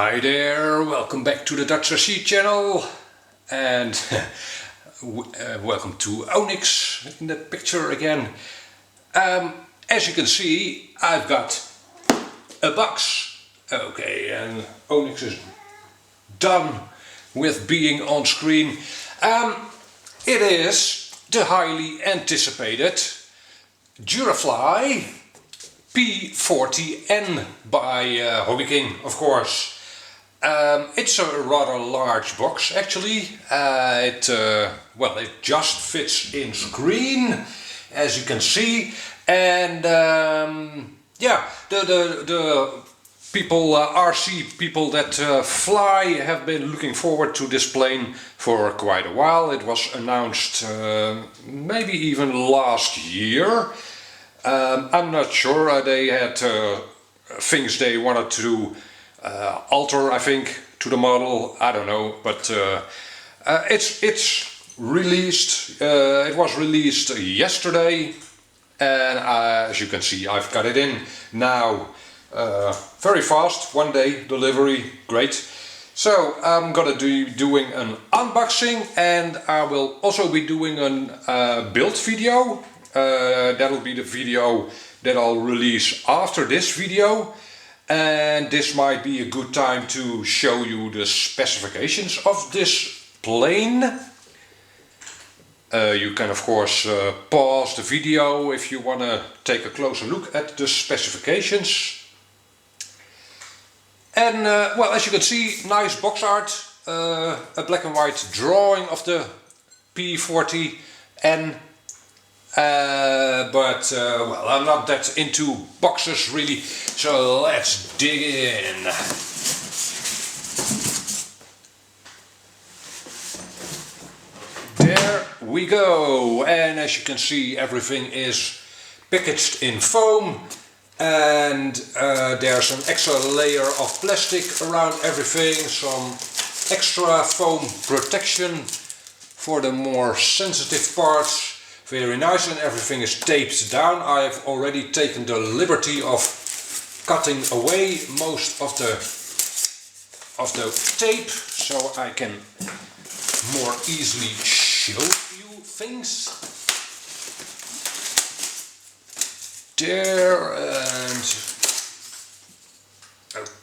Hi there, welcome back to the DutchRC channel and welcome to Onyx in the picture again. As you can see, I've got a box. Okay, and Onyx is done with being on screen. It is the highly anticipated Durafly P-40N by HobbyKing, of course. It's a rather large box actually. It just fits in screen, as you can see, and yeah, the people, RC people that fly have been looking forward to this plane for quite a while. It was announced maybe even last year. I'm not sure, they had things they wanted to alter, I think, to the model. I don't know, but it's released. It was released yesterday, and as you can see, I've got it in now. Very fast, one day delivery, great. So I'm gonna be doing an unboxing, and I will also be doing a build video. That'll be the video that I'll release after this video, and this might be a good time to show you the specifications of this plane. You can of course pause the video if you want to take a closer look at the specifications. And well, as you can see, nice box art, a black and white drawing of the P-40N. Well, I'm not that into boxes really, so let's dig in. There we go, and as you can see, everything is packaged in foam, and there's an extra layer of plastic around everything, some extra foam protection for the more sensitive parts. Very nice, and everything is taped down. I've already taken the liberty of cutting away most of the tape, so I can more easily show you things. There, and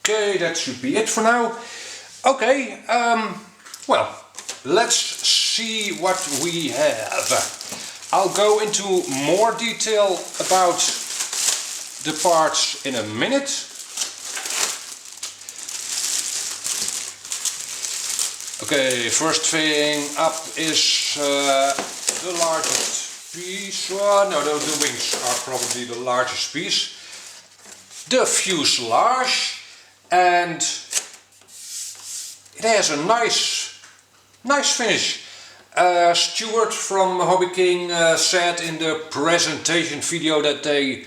okay, that should be it for now. Okay, well, let's see what we have. I'll go into more detail about the parts in a minute. Okay, first thing up is the largest piece. Well, no, the wings are probably the largest piece. The fuselage, and it has a nice finish. Stuart from HobbyKing said in the presentation video that they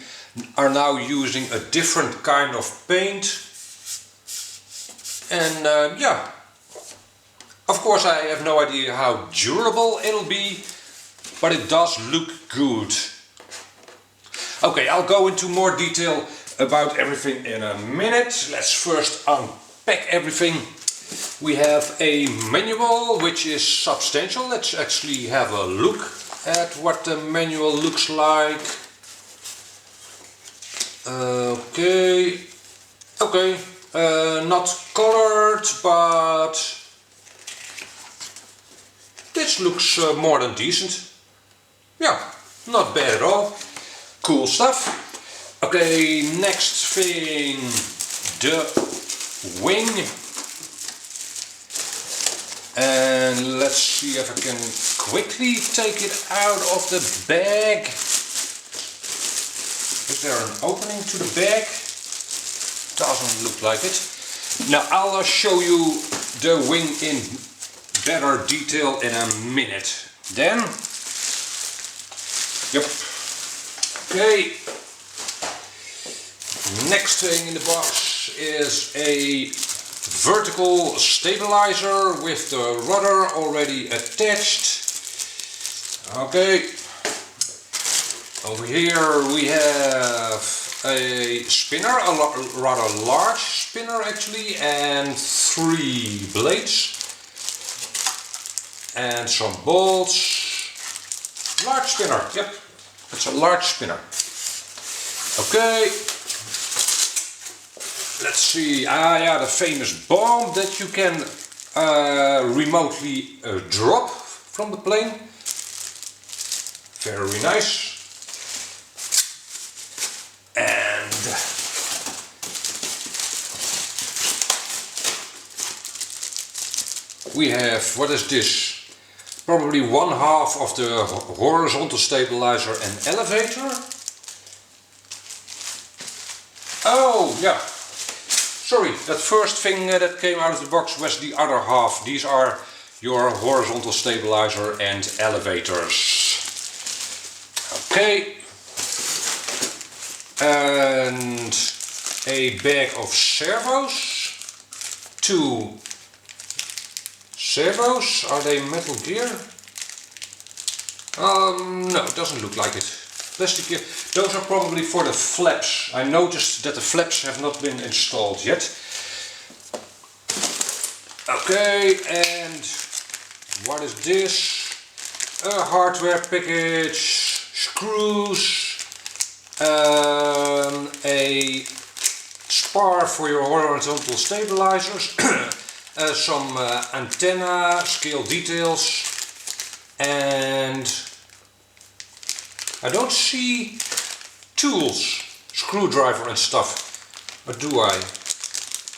are now using a different kind of paint, and yeah, of course I have no idea how durable it'll be, but it does look good. Okay, I'll go into more detail about everything in a minute. Let's first unpack everything. We have a manual which is substantial. Let's actually have a look at what the manual looks like. Okay, not colored, but this looks more than decent. Yeah, not bad at all. Cool stuff. Okay, next thing, the wing. And let's see if I can quickly take it out of the bag. Is there an opening to the bag? Doesn't look like it. Now I'll show you the wing in better detail in a minute. Then, yep. Okay. Next thing in the box is a vertical stabilizer with the rudder already attached. Okay, over here we have a spinner, a rather large spinner actually, and 3 blades and some bolts. Large spinner, yep, it's a large spinner. Okay, let's see, yeah, the famous bomb that you can remotely drop from the plane. Very nice. And we have, what is this? Probably 1/2 of the horizontal stabilizer and elevator. Oh yeah, sorry, that first thing that came out of the box was the other half. These are your horizontal stabilizer and elevators. Okay, and a bag of servos. 2 servos. Are they metal gear? No, it doesn't look like it. Plastic gear. Those are probably for the flaps. I noticed that the flaps have not been installed yet. Okay, and what is this? A hardware package. Screws, a spar for your horizontal stabilizers, some antenna, scale details, and I don't see tools, screwdriver and stuff, or do I?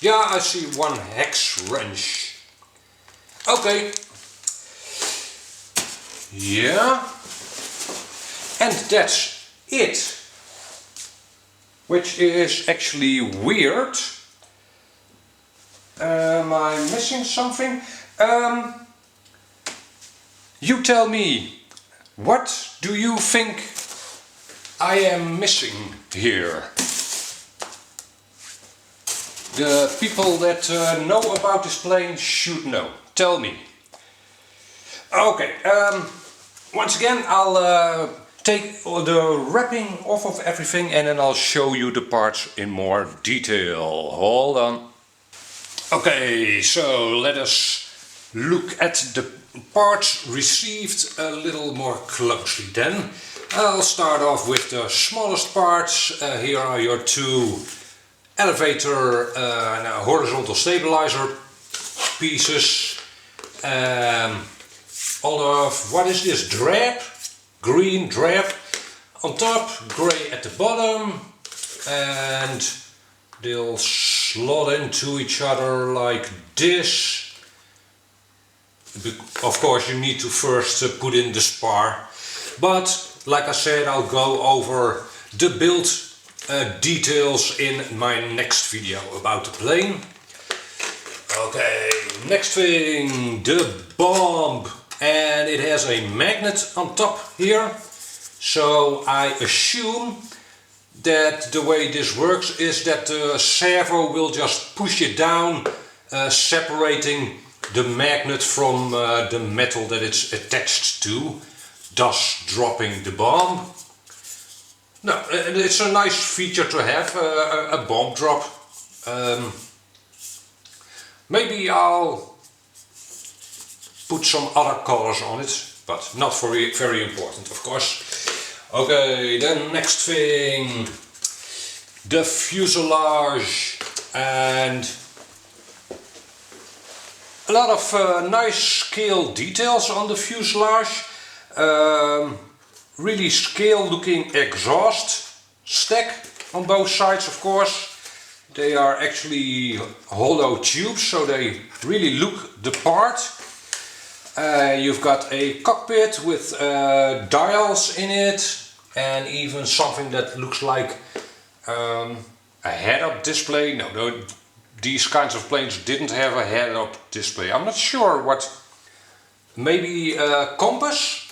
Yeah, I see 1 hex wrench. Okay. Yeah. And that's it, which is actually weird. Am I missing something? You tell me, what do you think I am missing here? The people that know about this plane should know. Tell me. Okay, once again I'll take the wrapping off of everything and then I'll show you the parts in more detail. Hold on. Okay, so let us look at the parts received a little more closely then. I'll start off with the smallest parts. Here are your 2 elevator and horizontal stabilizer pieces. All of, what is this, drap? Green drap on top, grey at the bottom, and they'll slot into each other like this. Of course you need to first put in the spar, but like I said, I'll go over the build details in my next video about the plane. Okay, next thing, the bomb. And it has a magnet on top here, so I assume that the way this works is that the servo will just push it down, separating the magnet from the metal that it's attached to, thus dropping the bomb. No, it's a nice feature to have, a bomb drop. Maybe I'll put some other colors on it, but not very important, of course. Okay, then next thing, the fuselage, and a lot of nice scale details on the fuselage. Really scale looking exhaust stack on both sides, of course. They are actually hollow tubes, so they really look the part. You've got a cockpit with dials in it, and even something that looks like a head-up display. No, these kinds of planes didn't have a head-up display. I'm not sure what, maybe a compass?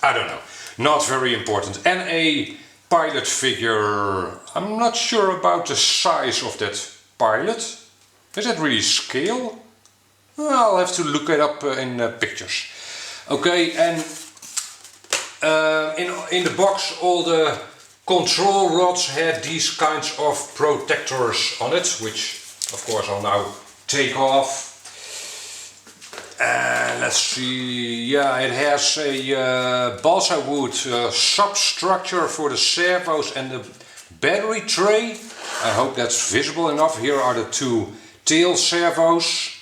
I don't know, not very important. And a pilot figure. I'm not sure about the size of that pilot. Is it really scale? I'll have to look it up in pictures. Okay, and in the box all the control rods had these kinds of protectors on it, which of course I'll now take off. Let's see, yeah, it has a balsa wood substructure for the servos and the battery tray. I hope that's visible enough. Here are the two tail servos.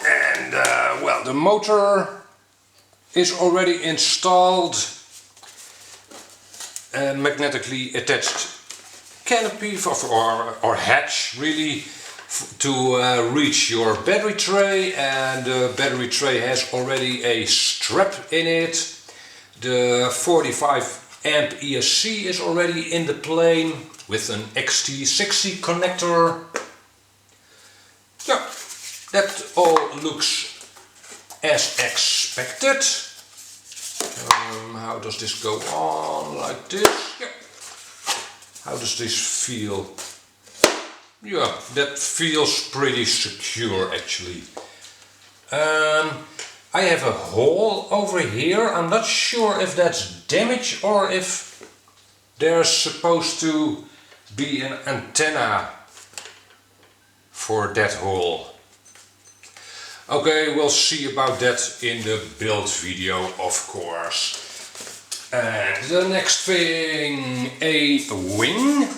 And well, the motor is already installed. Magnetically attached canopy or hatch really to reach your battery tray, and the battery tray has already a strap in it. The 45 amp ESC is already in the plane with an XT60 connector. Yeah, that all looks as expected. How does this go on? Like this? Yeah. How does this feel? Yeah, that feels pretty secure actually. I have a hole over here. I'm not sure if that's damage or if there's supposed to be an antenna for that hole. Okay, we'll see about that in the build video, of course. And the next thing, a wing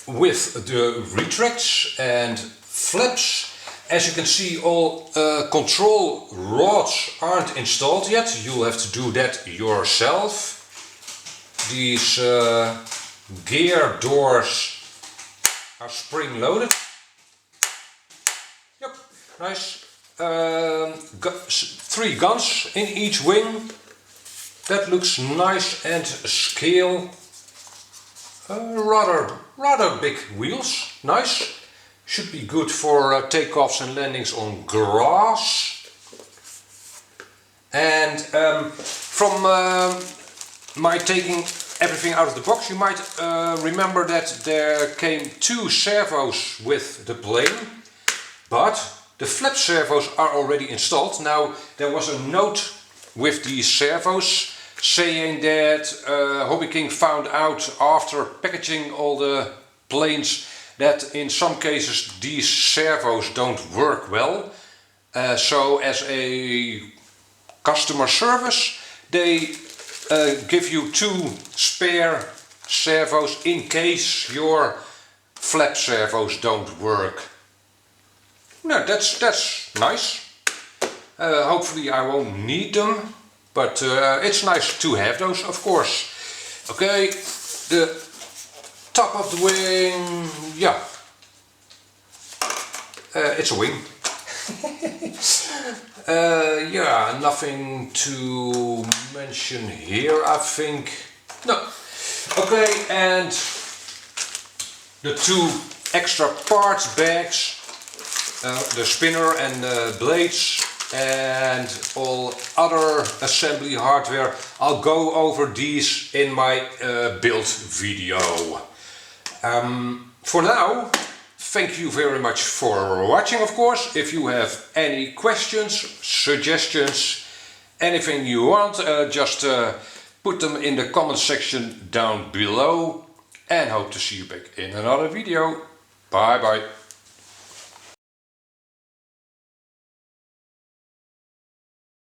with the retracts and flaps. As you can see, all control rods aren't installed yet. You'll have to do that yourself. These gear doors are spring loaded. Yep, nice. 3 guns in each wing. That looks nice and scale. Rather big wheels, nice. Should be good for takeoffs and landings on grass. And from my taking everything out of the box, you might remember that there came 2 servos with the plane, but the flap servos are already installed. Now, there was a note with these servos saying that HobbyKing found out after packaging all the planes that in some cases these servos don't work well. So as a customer service, they give you 2 spare servos in case your flap servos don't work. No, that's nice. Hopefully I won't need them, but it's nice to have those, of course. Okay, the top of the wing, yeah, it's a wing. Yeah, nothing to mention here, I think. No. Okay, and the 2 extra parts bags. The spinner and the blades and all other assembly hardware. I'll go over these in my build video. For now, thank you very much for watching, of course. If you have any questions, suggestions, anything you want, just put them in the comment section down below, and hope to see you back in another video. Bye bye.